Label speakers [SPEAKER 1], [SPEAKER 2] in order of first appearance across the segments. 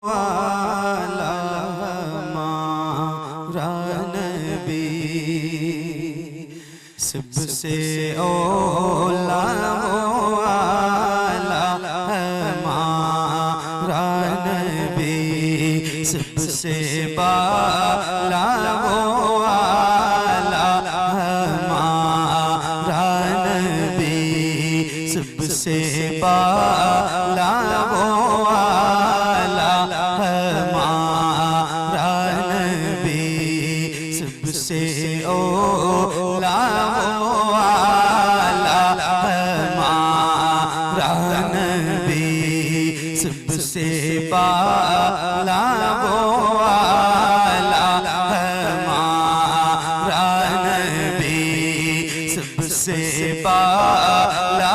[SPEAKER 1] वाला हमारा नबी सबसे औला वाला हमारा नबी सबसे बाला वाला हमारा नबी सबसे बाला सबसे औला वाला हमारा नबी सबसे बाला वाला हमारा नबी सबसे बाला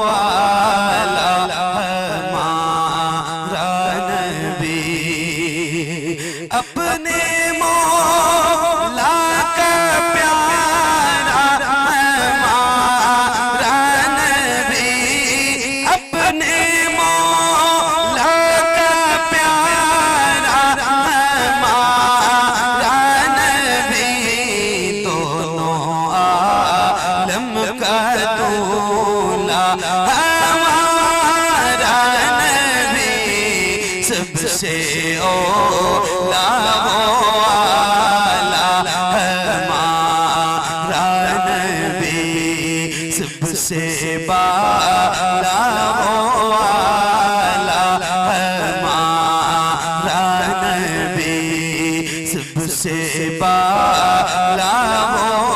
[SPEAKER 1] वाला हमारा नबी अपने सबसे औला वाला हमारा नबी सबसे बाला वाला हमारा नबी सबसे बाला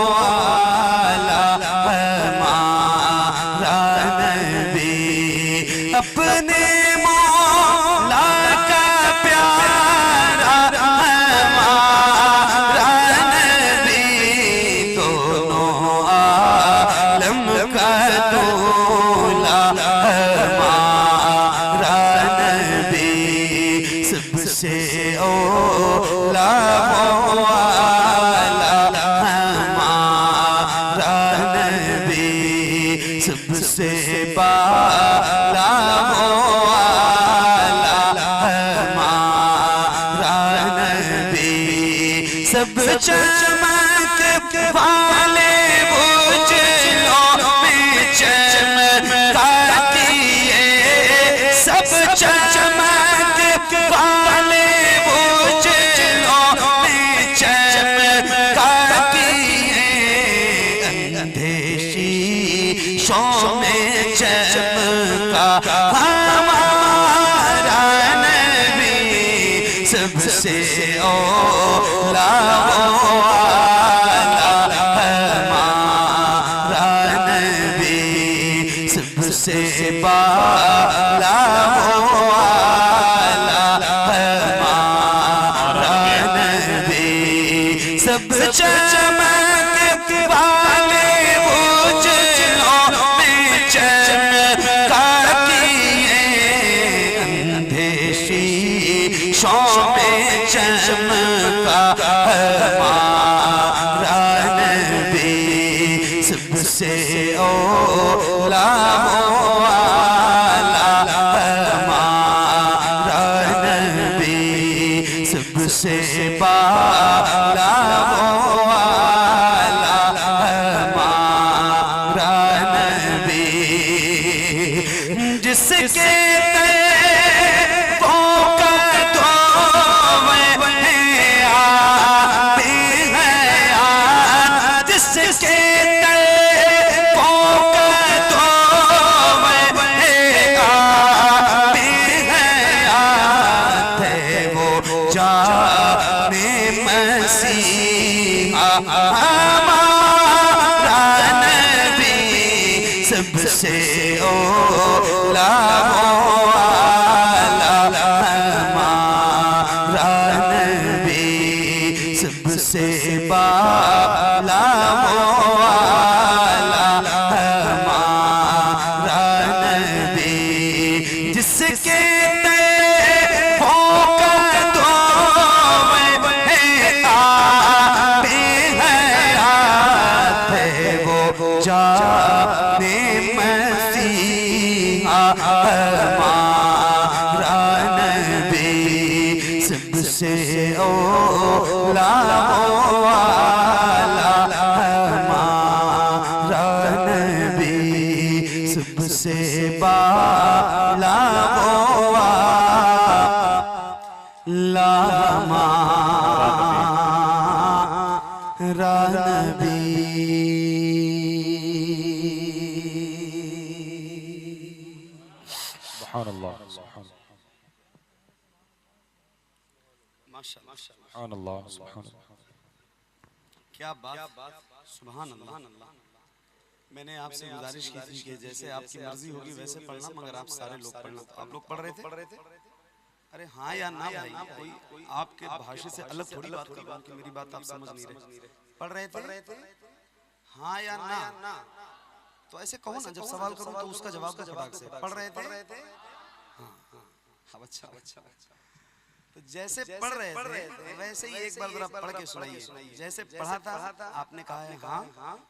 [SPEAKER 1] वाला हमारा नबी अपने सबसे औला वाला हमारा नबी सबसे बाला वाला हमारा नबी सब चमक वाले उजलों में चमकाती है सब चमक वाले उजलों में चमकाती है अंधेशी शो में चमका हमारा नबी सबसे औला वाला हमारा नबी सबसे बाला सब चमक वाले उजलों में चमकाती है अंधेशी शो में चमका हमारा नबी सबसे औला वाला हमारा नबी सबसे बाला वाला हमारा नबी जिसके हमारा नबी सबसे औला वाला हमारा नबी सबसे बाला वाला हमारा नबी जिसके सबसे औला वाला हमारा नबी, सबसे बाला वाला हमारा नबी।
[SPEAKER 2] सुभान अल्लाह, सुभान अल्लाह।
[SPEAKER 1] क्या बात, सुभान अल्लाह। मैंने आपसे गुजारिश की थी कि जैसे आपकी मर्जी होगी वैसे पढ़ना, मगर आप सारे लोग पढ़ना। तो आप लोग पढ़ रहे थे? अरे हाँ या ना भाई, कोई आपके भाषा से अलग थोड़ी बात कर रहा हूं कि मेरी बात आप समझ नहीं रहे। पढ़ रहे थे? हाँ या ना? तो ऐसे कहो ना, जब सवाल करूं तो उसका जवाब दो फटाक से। पढ़ रहे थे? हाँ हाँ, अच्छा अच्छा। तो जैसे पढ़ रहे थे वैसे ही एक बार जरा पढ़ के सुनाइए। जैसे पढ़ा था आपने कहा है हाँ,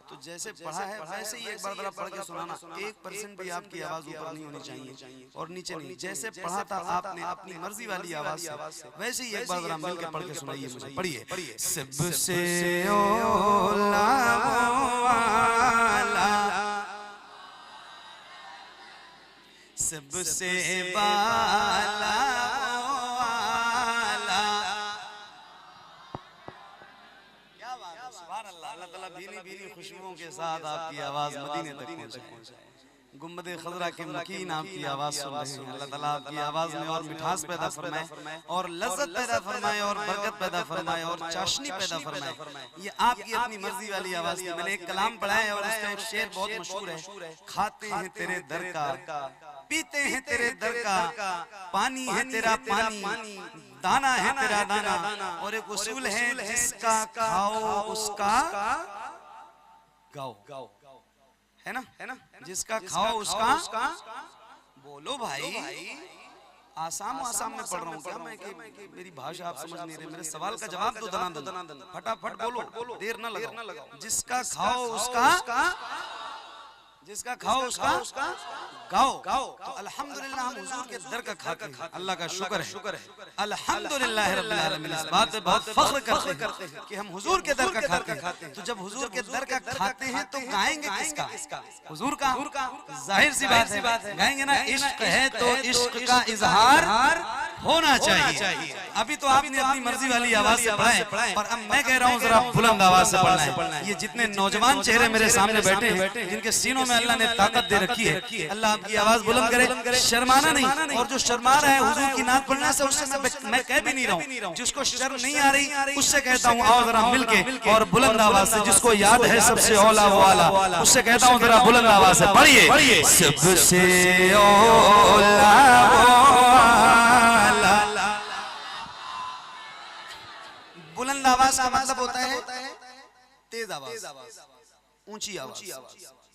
[SPEAKER 1] तो जैसे पढ़ा है वैसे ही एक बार जरा पढ़ के सुनाना। 1% भी आपकी आवाज ऊपर नहीं होनी चाहिए और नीचे नहीं। जैसे पढ़ा था आपने अपनी मर्जी वाली आवाज से, वैसे ही एक बार जरा मिल के पढ़ के सुनाइए मुझे। पढ़िए। सबसे औला वाला, सबसे बाला, भीनी खुशबुओं के साथ आपकी आवाज मदीने तक पहुंचे। गुम्बदे खजरा के मकीन आपकी आवाज सुन रहे हैं। अल्लाह ताला आपकी आवाज में और मिठास पैदा फरमाए और लज्जत पैदा फरमाए और बरकत पैदा फरमाए और चाशनी पैदा फरमाए। ये आपकी अपनी मर्जी वाली आवाज थी। मैंने एक कलाम पढ़ा है और उसका एक शेर बहुत मशहूर है। खाते हैं तेरे दर का, पीते हैं तेरे दर का, पानी है तेरा पानी, दाना है तेरा दाना। और एक उसूल है, जिसका खाओ उसका गाओ, है ना? जिसका खाओ उसका बोलो भाई। आसाम में पढ़ रहा हूँ क्या मैं कि मेरी भाषा आप समझ नहीं रहे? मेरे सवाल का जवाब दो दनादन, फटाफट बोलो, देर न लगाओ। जिसका खाओ उसका, जिसका खाओ उसका गाओ। तो अल्हम्दुलिल्लाह हम हुजूर के दर का खाते हैं, अल्लाह का शुक्र है। अल्हम्दुलिल्लाह रब्बिल आलमीन। इस बात पे बहुत फख्र करते हैं कि हम हुजूर के दर का खाते हैं। तो जब हुजूर के दर का खाते हैं तो गाएंगे किसका? हुजूर का। जाहिर सी बात है गाएंगे ना। इश्क है तो इश्क का इजहार होना चाहिए। अभी तो आपने अपनी मर्जी वाली आवाज से पढ़ा है, और अब मैं कह रहा हूँ जरा बुलंद आवाज से पढ़ना है। ये जितने नौजवान चेहरे मेरे सामने बैठे हैं, जिनके सीनों में अल्लाह ने ताकत दे रखी है, अल्लाह आपकी आवाज बुलंद करे, शर्माना नहीं। और जो शर्मा रहा है हुजूर की नात पढ़ने से, उससे मैं कह भी नहीं रहा हूँ। जिसको शर्म नहीं आ रही उससे कहता हूँ आओ जरा मिलके और बुलंद आवाज से, जिसको याद है सबसे औला वाला, उससे कहता हूँ जरा बुलंद आवाज से पढ़िए। सबसे औला वाला। बुलंद आवाज का मतलब होता है तेज आवाज, ऊंची आवाज।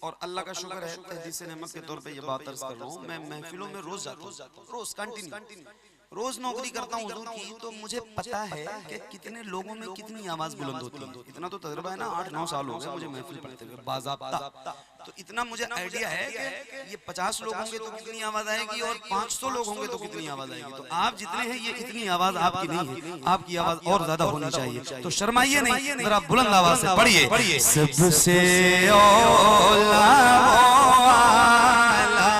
[SPEAKER 1] और अल्लाह का शुक्र है, तहदीस नेमत के तौर पे ये बात अर्ज कर रहा हूँ। मैं महफिलों में रोज जाता हूँ, रोज कंटिन्यू, रोज नौकरी करता हूँ हुजूर की। तो मुझे पता है कि कितने लोगों में कितनी आवाज बुलंद होती है। इतना तो तजुर्बा है ना, 8-9 साल हो गए मुझे महफिल पढ़ते हुए बाज़ाब्ता। तो इतना मुझे आइडिया है कि ये 50 लोग होंगे तो कितनी आवाज आएगी और 500 लोग होंगे तो कितनी आवाज आएगी। तो आप जितने हैं ये इतनी आवाज आपकी नहीं है, आपकी आवाज और ज्यादा होनी चाहिए। तो शर्माइए नहीं, जरा बुलंद आवाज से पढ़िए। सबसे औला वाला,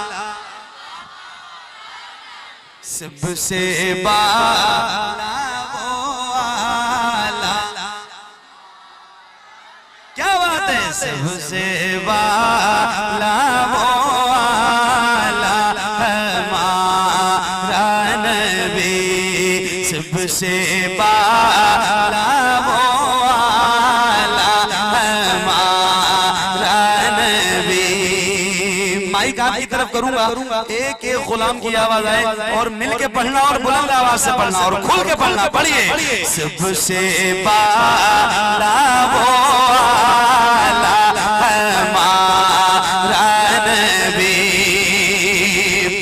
[SPEAKER 1] सबसे बाला वाला। क्या बात है? सबसे बाला वाला हमारा नबी, सबसे बाला वाला हमारा नबी। माइक आपकी तरफ करूंगा, एक एक गुलाम की आवाज आए और मिल के पढ़ना और बुलंद आवाज से पढ़ना और खुल के पढ़ना। पढ़िए। सबसे बाला वाला हमारा नबी।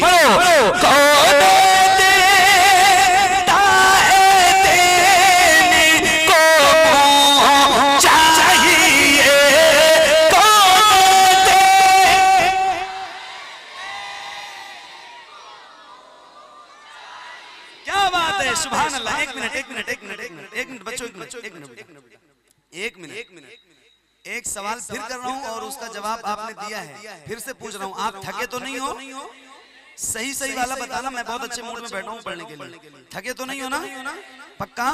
[SPEAKER 1] पढ़ो। कौन देता है देने को चाहिए, कौन दे। क्या बात है, सुभान अल्लाह। एक मिनट बच्चों, एक मिनट। एक सवाल फिर कर रहा हूँ और उसका जवाब आपने दिया है, फिर से पूछ रहा हूँ, आप थके तो नहीं हो? सही वाला बताना, मैं बहुत अच्छे मूड में बैठा हूँ पढ़ने के लिए। थके तो नहीं हो ना? पक्का?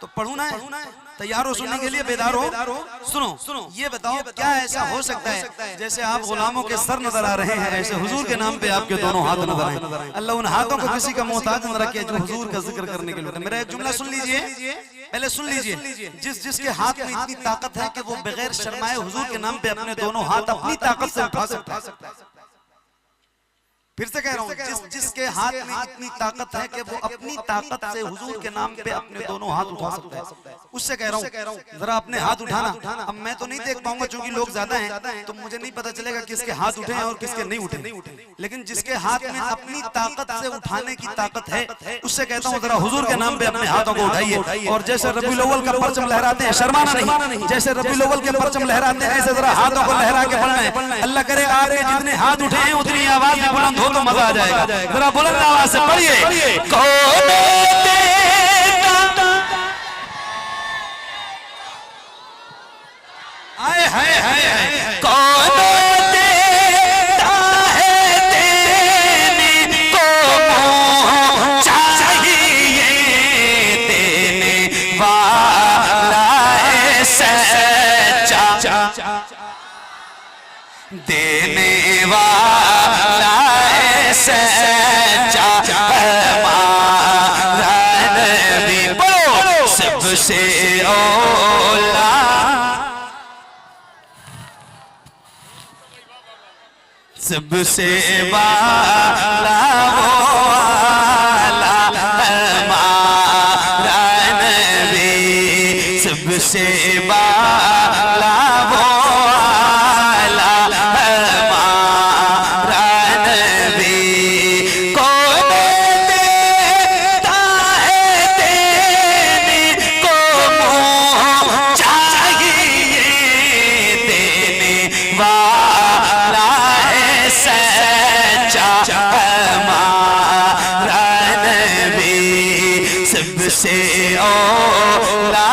[SPEAKER 1] तो पढ़ू ना है? तैयार हो सुनने के लिए? बेदार हो? सुनो, ये बताओ क्या ऐसा हो सकता है जैसे आप गुलामों के सर नजर आ रहे हैं, ऐसे हुजूर के नाम पे आपके दोनों हाथ नजर आए। अल्लाह उन हाथों को किसी का मोहताज न रखे जो हुजूर का जिक्र करने के लिए। मेरा एक जुमला सुन लीजिए, पहले सुन लीजिए। जिसके हाथ में इतनी ताकत है कि वो बगैर शर्माए हुजूर के नाम पे अपने दोनों हाथ अपनी ताकत से उठा सकता है। फिर से कह रहा हूँ, जिसके हाथ में इतनी ताकत है कि वो अपनी ताकत से हुजूर के नाम पे अपने दोनों हाथ उठा सकता है, उससे कह रहा हूँ जरा अपने हाथ उठाना। अब मैं तो नहीं देख पाऊंगा क्योंकि लोग ज्यादा हैं, तो मुझे नहीं पता चलेगा किसके हाथ उठे हैं और किसके नहीं उठे। लेकिन जिसके हाथ में अपनी ताकत से उठाने की ताकत है, उससे कहता हूँ जरा हुजूर के नाम पे अपने हाथों को उठाइए। और जैसे रबीउल अव्वल का परचम लहराते हैं, शर्माना नहीं, जैसे रबीउल अव्वल के परचम लहराते हैं, ऐसे जरा हाथों को लहरा के पढ़ना है। अल्लाह करे आपके जितने हाथ उठे हैं उतनी आवाज में बुलंद हो तो मजा आ जाएगा। जरा बुलंद आवाज से पढ़िए। कौन हाय कौन देता है देने को चाहिए, देने वाला है सच्चा, देने वाला सच्चा हमारा नबी। बोलो सबसे औला, सबसे वाला हमारा नबी, सबसे वाला सबसे औला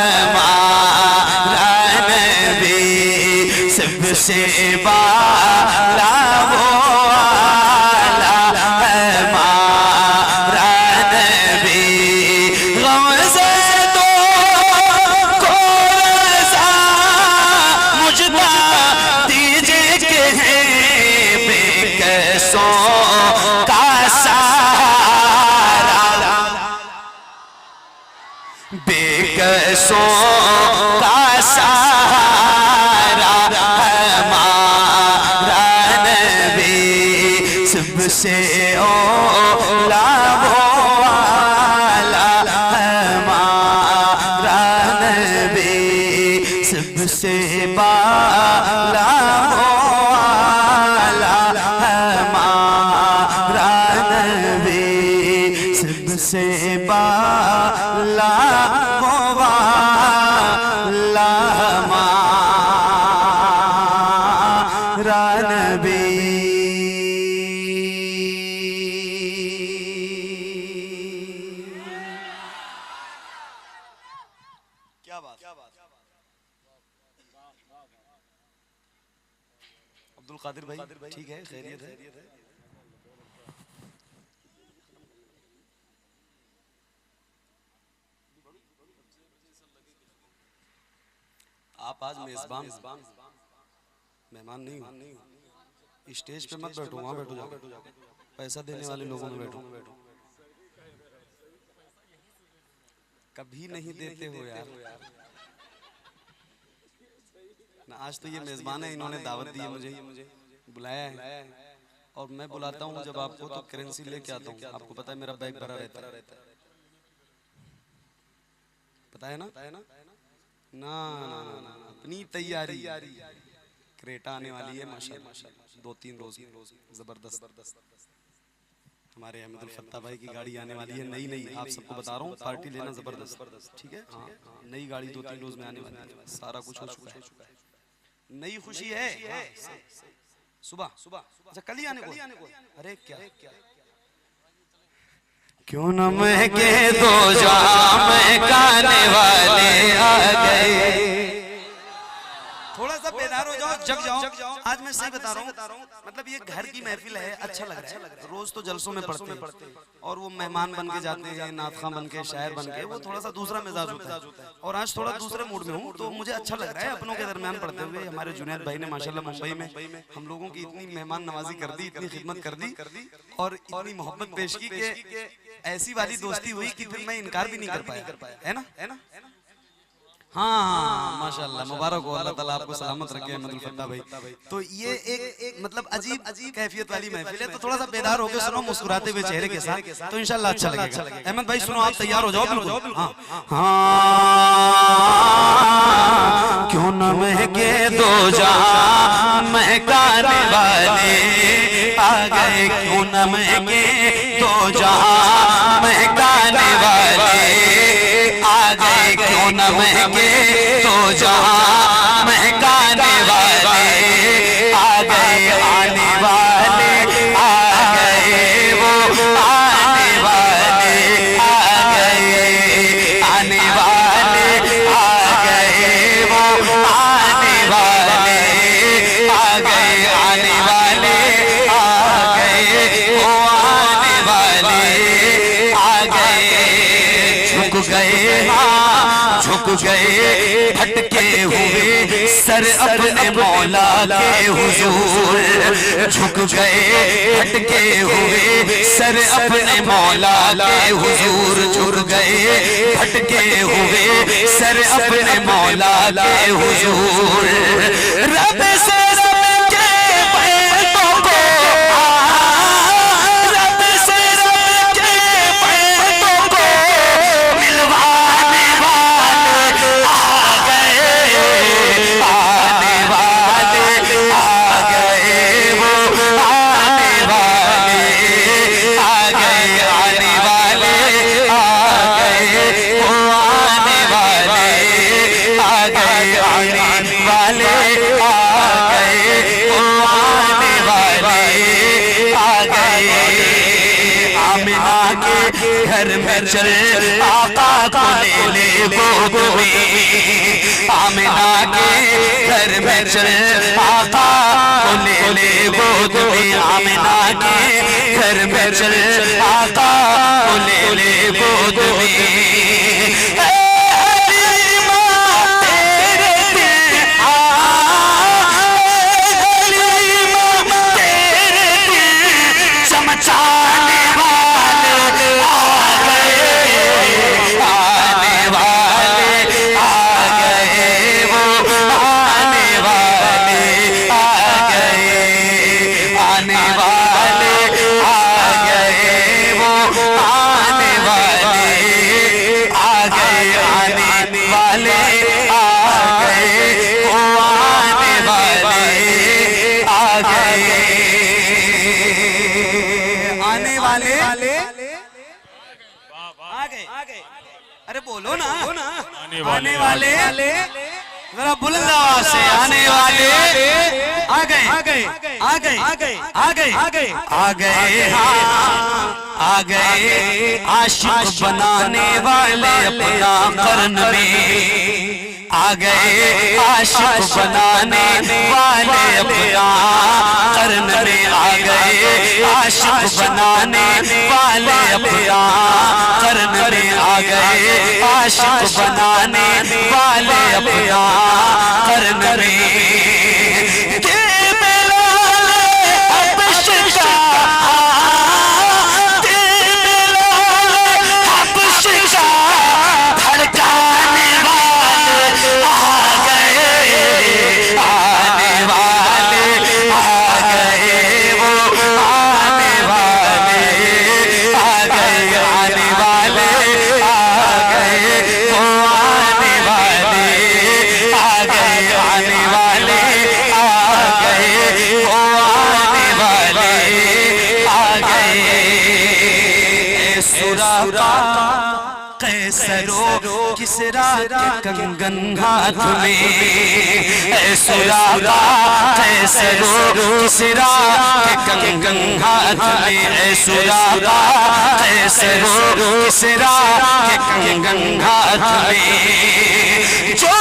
[SPEAKER 1] हमारा नबी, सबसे वाला हमारा नबी। गम से तो को रज़ा मुझदा दीजिए कि है बेकसों का बेकसों का सहारा हमारा नबी, सबसे औला हमारा नबी, सबसे बाला हमारा नबी, सबसे बाला अब्दुल कादिर भाई, ठीक है, खैरियत है? आप आज मेजबान मेहमान नहीं हो, स्टेज पे मत बैठो, वहां बैठो जाओ, पैसा देने वाले लोगों में बैठो। कभी नहीं देते हो यार ना। आज तो ये मेजबान है, इन्होंने दावत दी है, मुझे बुलाया है और मैं बुलाता हूँ जब आपको तो करेंसी लेके आता हूँ। आपको पता है मेरा बैग भरा रहता है, पता है ना? ना अपनी तैयारी, क्रेटा आने वाली है माशाल्लाह, 2-3 रोज जबरदस्त। हमारे अहमदुल फत्ता भाई की गाड़ी आने वाली है, नई आप सबको बता रहा हूँ, पार्टी लेना जबरदस्त, ठीक है? हाँ, नई गाड़ी 2-3 रोज में आने वाली है, सारा कुछ हो चुका है, नई खुशी है। सुबह सुबह अच्छा कल ही आने को। अरे क्या क्यों न महके दो जाम गाने वाले आ गए। थोड़ा सा बेदार हो जाओ, जग जाओ। आज मैं सही बता रहा हूँ, मतलब ये घर की महफिल है, अच्छा लग रहा है। रोज तो जलसों में पढ़ते हैं और वो मेहमान बन के जाते हैं, नातखा बन के, शायर बन के, वो थोड़ा सा दूसरा मिजाज होता है। और आज थोड़ा दूसरे मूड में हूँ, तो मुझे अच्छा लग रहा है अपनों के दरमियान पढ़ते हुए। हमारे जुनैद भाई ने माशाल्लाह मुंबई में हम लोगों की इतनी मेहमान नवाजी कर दी, इतनी खिदमत कर दी और इतनी मोहब्बत पेश की कि ऐसी वाली दोस्ती हुई कि फिर मैं इनकार भी नहीं कर पाया, है ना। हाँ माशाल्लाह, मुबारक हो, अल्लाह ताला आपको सलामत रखे अहमदुल फत्ता भाई। तो ये एक मतलब अजीब कैफियत वाली महफिल है, तो थोड़ा सा बेदार होकर सुनो मुस्कुराते हुए चेहरे के साथ, तो इंशाल्लाह अच्छा लगेगा। अहमद भाई सुनो, आप तैयार हो जाओ बिल्कुल। हाँ क्यों न महके दो जाम महकाने वाले आ गए, क्यों न महके दो जाम महकाने वाले आ गए, क्यों न महके तो जहां महकाने वाले आ गए, आने वाले आ गए, वो आने वाले आ गए, आने वाले आ गए, वो आने वाले आ गए, आने वाले आ गए, वो आने वाले आ गए। झुक गए झुक गए भटके हुए सर अपने मौला के हुजूर, झुक गए भटके हुए सर अपने मौला के हुजूर, झुक गए भटके हुए सर अपने मौला के हुजूर। रब से रब के पैतों को, रब से रब के पैतों को मिलवाने घर में चल आका को ले गोद में, आमिना के घर में चल आका को ले गोद में, आमिना के घर में चल आका को ले गोद में। अरे बोलो ना, आने वाले जरा बुलंद आवाज से, आने वाले आ गए आ गए आ गए आ गए आ गए आ गए आ गए, हाँ आ गए आशिक बनाने वाले अपना कर्न में, आ गए आशिक बनाने वाले अपना कर्न में, आ गए आशिक बनाने वाले अपना कर्न में, आ गए आशिक बनाने वाले अपना कर्न में। कैसरो किसरा के कंगन हाथ में, सुरागा कैसरो किसरा के कंगन हाथ में, सुरागा कैसरो किसरा के कंगन हाथ में, जो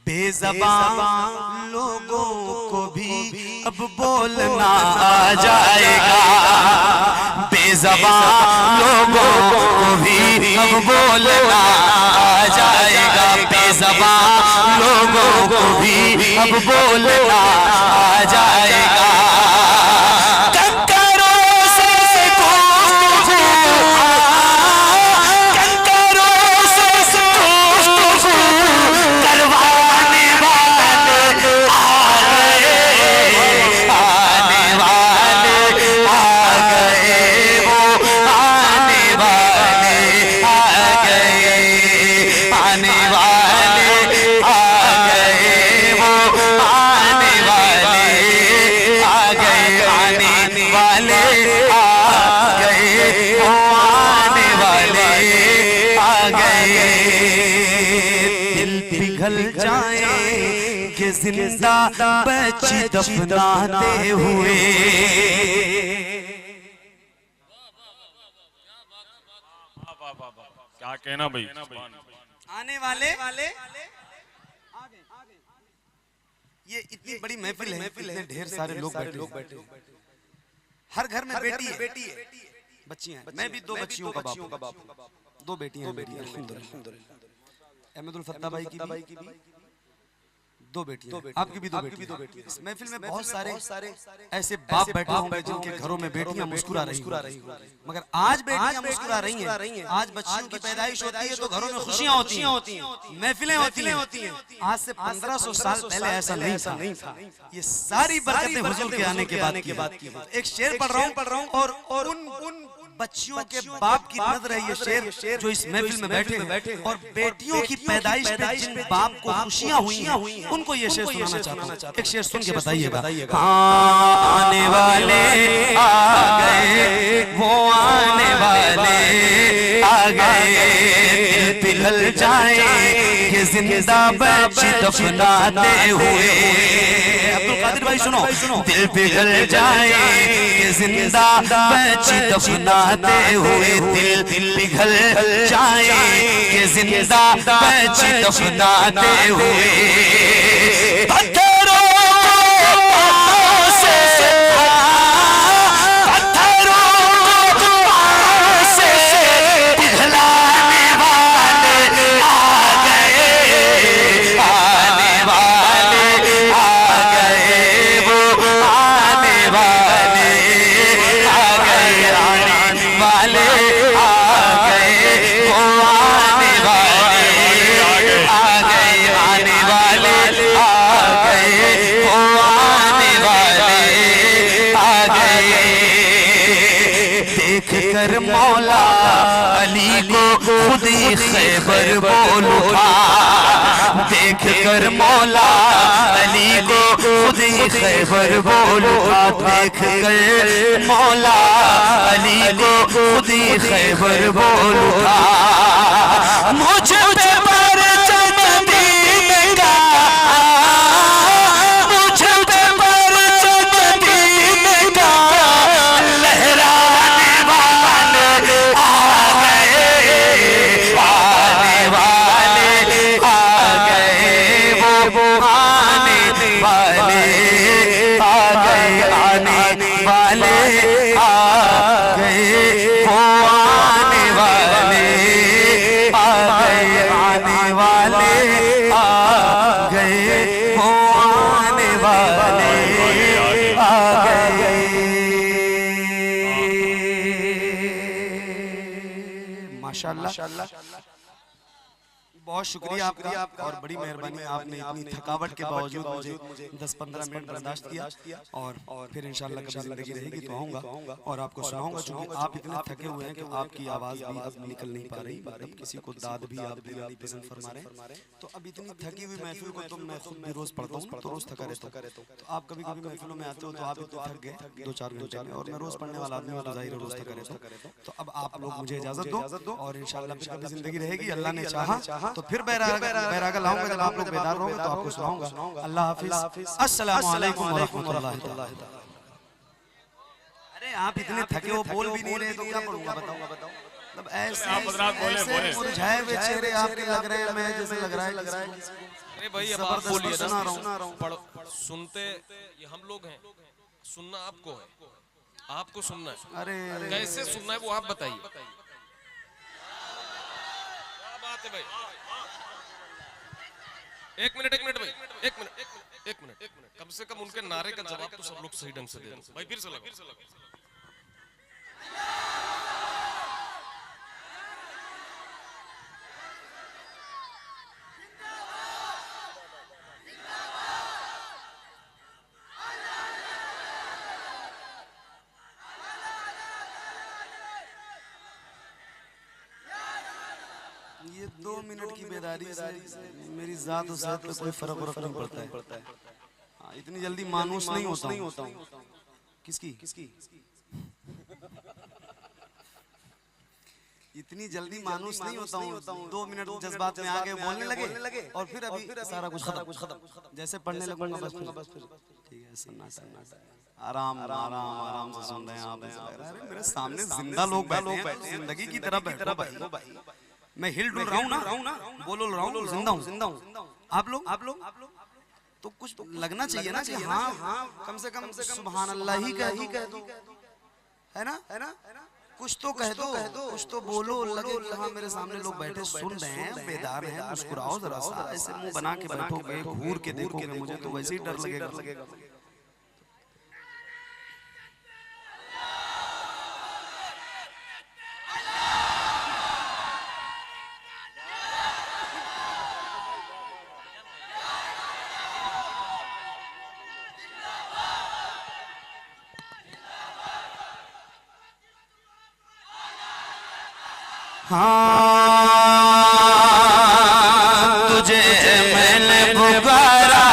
[SPEAKER 1] बेज़बान लोगों को भी अब बोलना आ जाएगा, बेज़बान लोगों को भी अब बोलना आ जाएगा, बेज़बान लोगों को भी अब बोलना आ जाएगा। पिघल जाएंगे जिंदा बच्ची दफनाते हुए,
[SPEAKER 2] क्या कहना भाई।
[SPEAKER 1] आने वाले ये इतनी बड़ी महफिल है, इतने ढेर सारे लोग बैठे, हर घर में बेटी है, बच्चियां हैं। मैं भी दो बच्चियों का बाप, दो बेटियां अल्हम्दुलिल्लाह। अहमदुल फत्ता भाई की भी दो बेटियां, आपकी भी दो बेटियां। इस महफिल में बहुत सारे ऐसे बाप बैठे होंगे जिनके घरों में बेटियां मुस्कुरा रही, मगर आज बेटियां मुस्कुरा रही हैं। आज बच्चियों की पैदाइश होती है तो घरों में खुशियां होती हैं, महफिलें होती हैं। आज से 1500 साल पहले ऐसा नहीं था। ये सारी बरकतें हुजूर के आने के बाद की। एक शेर पढ़ रहा हूँ और उन बच्चियों के बाप की नजर है ये शेर जो इस महफिल में बैठे और बेटियों की पैदाइश पे जिन बाप को खुशियां हुई हैं उनको ये शेर सुनाना चाहता हूं। एक शेर सुन के बताइएगा। आने वाले आ गए, वो आने वाले आ गए, दिल पिघल जाएंगे जिंदा बच्ची दफनाते हुए। अब्दुल कादिर भाई सुनो, दिल पिघल जाएंगे जिंदा बच्ची दफनाते हुए, दिल पिघल जाएंगे जिंदा बच्ची दफनाते हुए। पत्थरों से पिघलाने वाले आ गए, आने वाले आ गए, वो आने वाले आ गए, आने वाले आ गए, वो आने वाले आ गए, आने वाले आ गए, वो आने वाले आ गए। देख कर मौला अली को खुद ही खैबर बोल उठा, देख कर मौला अली को खुद ही खैबर बोल उठा, देख कर मौला अली को खुद ही खैबर बोल उठा। मुझ पे परचम दीन का, मुझ पे परचम दीन का लहराने वाले आ गए, आने वाले आ गए, वो आने वाले आ गए, आने वाले आ गए, वो आने वाले आ गए, माशाल्लाह। बहुत शुक्रिया आपका और बड़ी मेहरबानी, आपने इतनी थकावट के बावजूद मुझे 10-15 मिनट बर्दाश्त किया और फिर इंशाल्लाह कभी जिंदगी रहेगी तो आऊँगा और आपको सुनाऊंगा। चूँकि आप इतने थके हुए हैं कि आपकी आवाज़ भी अब निकल नहीं पा रही, मतलब किसी को दाद भी आप दिलानी पसंद फरमा रहे हैं। तो अब इतनी थकी हुई महफिल को तो मैं खुद भी रोज़ पढ़ता हूँ, तो रोज़ थका रहता हूँ। तो आप कभी कभी महफिलों में आते हो तो आप इतने थक गए 2-4 घंटे में, और मैं रोज़ पढ़ने वाला आदमी हूँ तो ज़ाहिर रोज़ थका रहता हूँ। तो अब आप लोग मुझे इजाज़त दो और इंशाल्लाह फिर कभी जिंदगी रहेगी, अल्लाह ने चाहा तो फिर बैरागा लाऊंगा। जब आप लोग बेदार रहोगे तो आपको सुनाऊंगा। अल्लाह हाफिज। अस्सलामु अलैकुम व रहमतुल्लाहि तआला। अरे आप इतने थके हो, बोल भी नहीं रहे तो क्या पढ़ूंगा बताओ। मतलब ऐसे मुरझाए हुए चेहरे आपके लग रहे हैं, मैं जैसे लग रहा है।
[SPEAKER 2] अरे भाई अब आप बोलिए, सुना रहा हूँ। सुनते ये हम लोग हैं, सुनना आपको है, आपको सुनना है।
[SPEAKER 1] अरे
[SPEAKER 2] कैसे सुनना है वो आप बताइए। क्या बात है भाई। एक मिनट भाई, एक मिनट। कम से कम उनके नारे का जवाब तो सब लोग सही ढंग से दे दो भाई। फिर से लगा।
[SPEAKER 1] ये 2 मिनट की बेदारी से मेरी जात और सेहत पे कोई फर्क नहीं पड़ता है। हाँ, इतनी जल्दी मानूस नहीं होता हूँ। किसकी इतनी जल्दी मानूस नहीं होता हूँ। 2 मिनट जज्बात में आगे बोलने लगे और फिर अभी सारा कुछ खत्म। जैसे पढ़ने लगूंगा बस फिर ठीक है, सन्नाटा आराम से सुन रहे हैं आप। अरे मेरे सामने जिंदा लोग बैठे हैं, जिंदगी की तरह बैठो भाई। मैं हिल डुल रहा हूँ ना, बोल रहा हूँ, जिंदा हूँ। आप लोग तो कुछ लगना चाहिए ना कि हाँ कम से कम सुभान अल्लाह ही कह दो, है ना। कुछ तो कह दो, कुछ तो बोलो, लगे कि हाँ मेरे सामने लोग बैठे सुन रहे हैं, बेदार हैं। मुस्कुराओ जरा सा, ऐसे मुंह बना के बैठोगे, घूर के देखोगे मुझे तो वैसे ही डर लगेगा। हाँ तुझे मैंने पुकारा।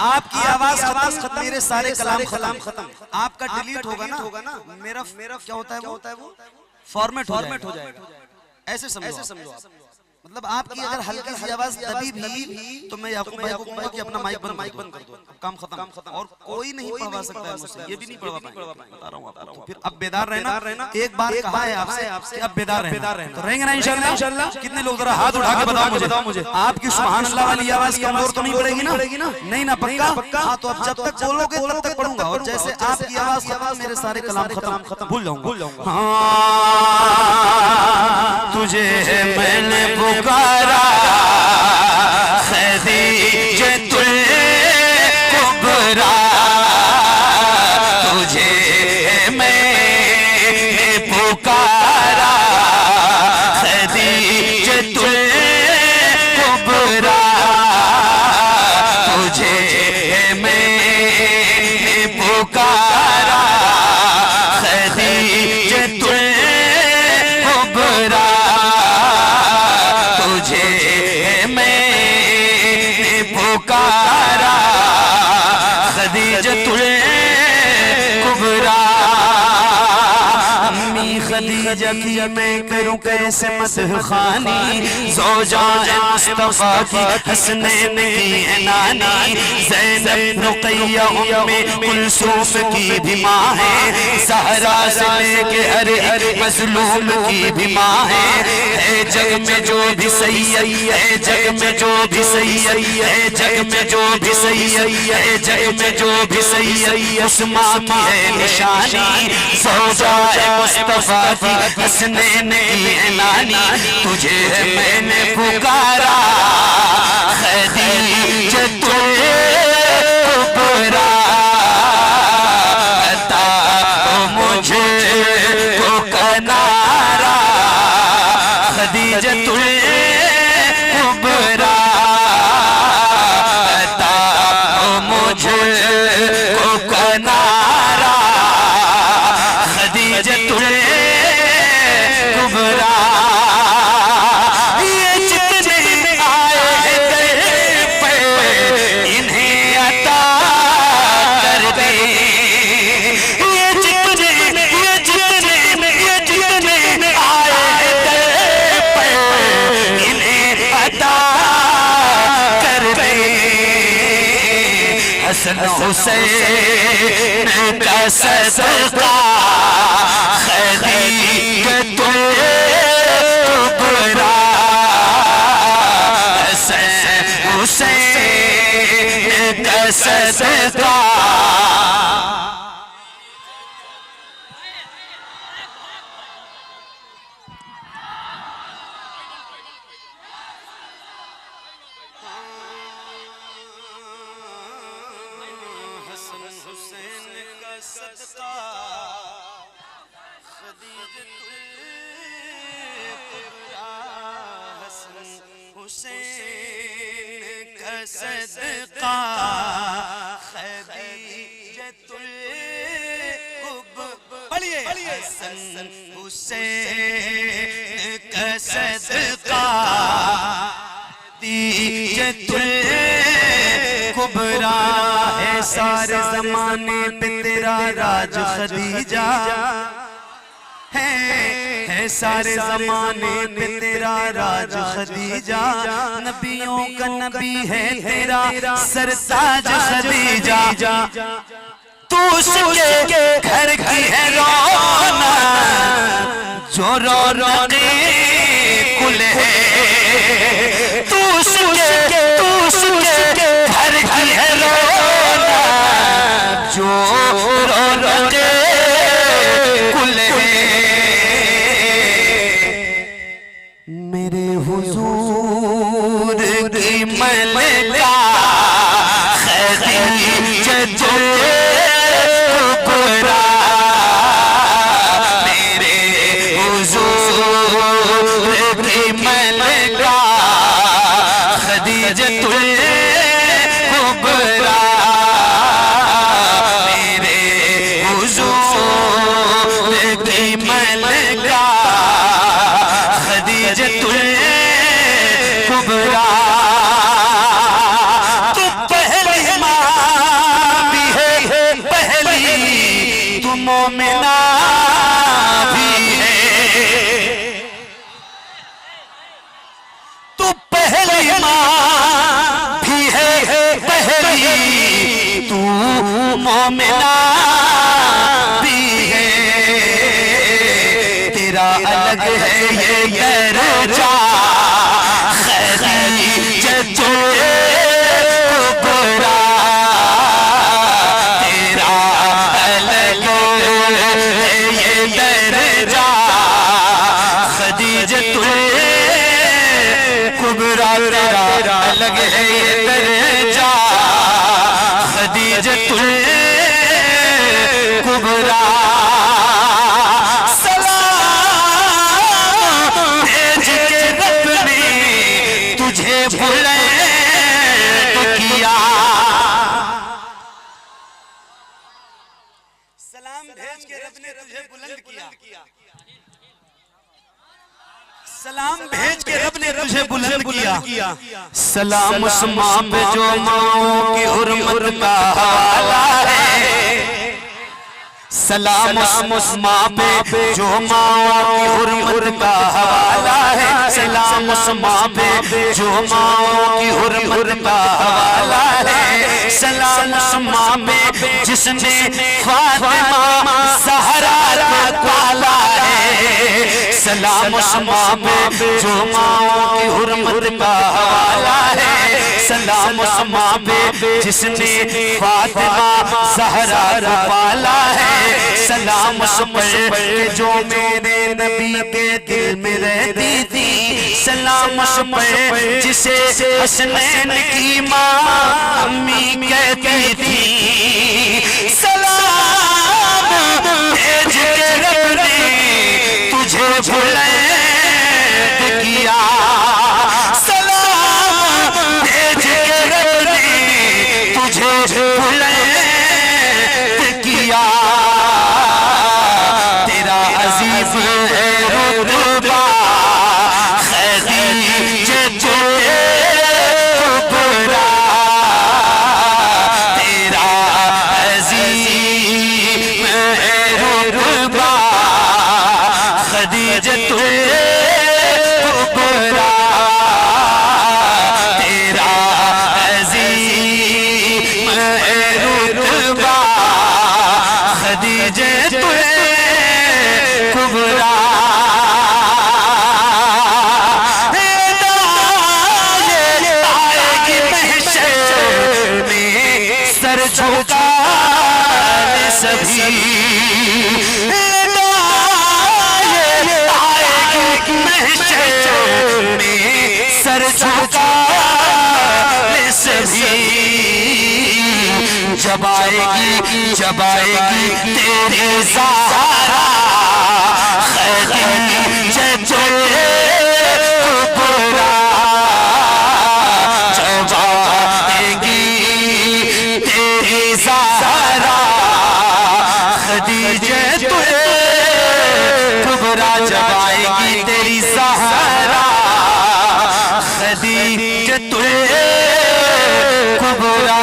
[SPEAKER 1] आपकी आवाज खत्म, मेरे सारे कलाम खत्म। आपका डिलीट होगा ना, मेरा क्या होता है वो फॉर्मेट हो जाएगा। ऐसे समझो आप। मतलब आपकी अगर हल्की सी आवाज दबी भी तो मैं याकूब भाई को कहूंगा कि अपना माइक बंद कर दो, काम खत्म। और कोई नहीं पढ़वा सकता है मुझसे, ये भी नहीं पढ़वा पाएंगे, बता रहा हूँ आपको। फिर अब बेदार रहना। एक बार कहा है आपसे अब बेदार रहना, तो रहेंगे ना इंशाल्लाह। कितने लोग जरा हाथ उठा के बताओ मुझे, आपकी सुभान अल्लाह वाली आवाज कमजोर तो नहीं पड़ेगी ना? नहीं ना, पक्का। हाँ तो अब जब तक बोलोगे तब तक पढ़ूंगा, और जैसे आपकी आवाज खत्म मेरे सारे कलाम खत्म, भूल जाऊंगा। तुझे मैंने पुकारा खदीजतुल कुबरा, तुझे मैंने पुकारा खदीजतुल कुबरा, तुझे मैंने पुकारा खदीजतुल कुबरा, तुझे मैंने पुकारा खदीजतुल कुबरा। अम्मी खदीजा की मैं करूं कैसे मदहखानी, ज़ौजाए मुस्तफ़ा की हसनैन की नानी, ज़ैनब रुक़ैया उम्मे कुलसूम की भी माँ है, ज़हरा से लेके हर मज़लूम की भी माँ है। जग में जो भी सैयद है, जग में जो भी सैयद है, जग में जो भी सैयद है, जग में जो भी सैयद उस माँ की है निशानी, ज़ौजाए मुस्तफ़ा की हसनैन की नानी, तुझे मैंने पुकारा खदीजतुल कुबरा, अता मुझे को कना
[SPEAKER 3] हुसैन का सदका खदीजतुल कुबरा हसन हुसैन का सदका
[SPEAKER 1] सदका खदीजतुल पढ़िए हसन हुसैन का सदका खदीजतुल कुबरा है सारे जमाने पे तेरा राज खदीजा है सारे जमाने पे तेरा राज खदीजा नबियों का नबी है तेरा सरताज खदीजा तू उसके घर की है रौनक जो रौनके कुल है तू उसके घर की है रौनक जो रौनके कुल है मेरे हुजूर की मलका खदीजतुल कुबरा मेरे हुजूर की मलका खदीजतुल कुबरा मेरे हुजूर की मलका खदीजतुल कुबरा तू पहली माँ भी है पहली तू मोमिना भी है तू पहली माँ भी है पहली तू मोमिना भी है तेरा अलग है ये दर्जा खदीजतुल कुबरा तेरा अलग है ये दर्जा खदीजतुल कुबरा तेरा अलग है ये दर्जा खदीजतुल कुबरा तुझे बुलंद किया सलाम भेज के रब ने तुझे बुलंद किया सलाम भेज के रब ने तुझे बुलंद किया सलाम उस माँ पे जो माँओं की हुर्मत का हवाला है सलाम उस माँ पे जो माँ की हुर्मत का हवाला है सलाम उस माँ पे जो माँ की हुर्मत का हवाला है सलाम उस माँ पे जिसने फातिमा ज़हरा को पाला है सलाम उस माँ पे जो माँ की हुर्मत का हवाला है सलाम उस माँ पे जिसने फातिमा ज़हरा को पाला है सलाम उस पर जो मेरे नबी के दिल में रहती थी सलाम उस पर जिसे हसनैन की माँ अम्मी कहती थी सलाम भेज के रब ने तुझे बुलंद किया सलाम भेज के रब ने तुझे बुलंद किया तेरा अजीज है रुतबा खदीजतुल कुबरा तेरा
[SPEAKER 3] सभी आएगी महशर में सर झुका सभी जब आएगी तेरे ज़हरा खदीजा कुबरा जब आएगी तेरी ज़हरा खदीजा कुबरा जब आएगी तेरी ज़हरा खदीजा कुबरा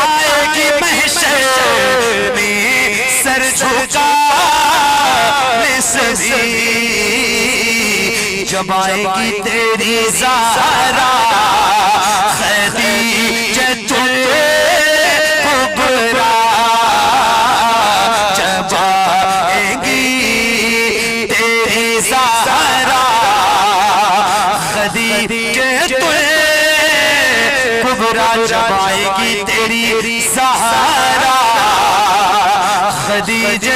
[SPEAKER 3] आएगी महशर में सर झुका सभी जब आएगी तेरी ज़हरा खदीजा कुबरा जब आएगी तेरी ज़हरा खदीजा कुबरा जब आएगी तेरी ज़हरा खदीजा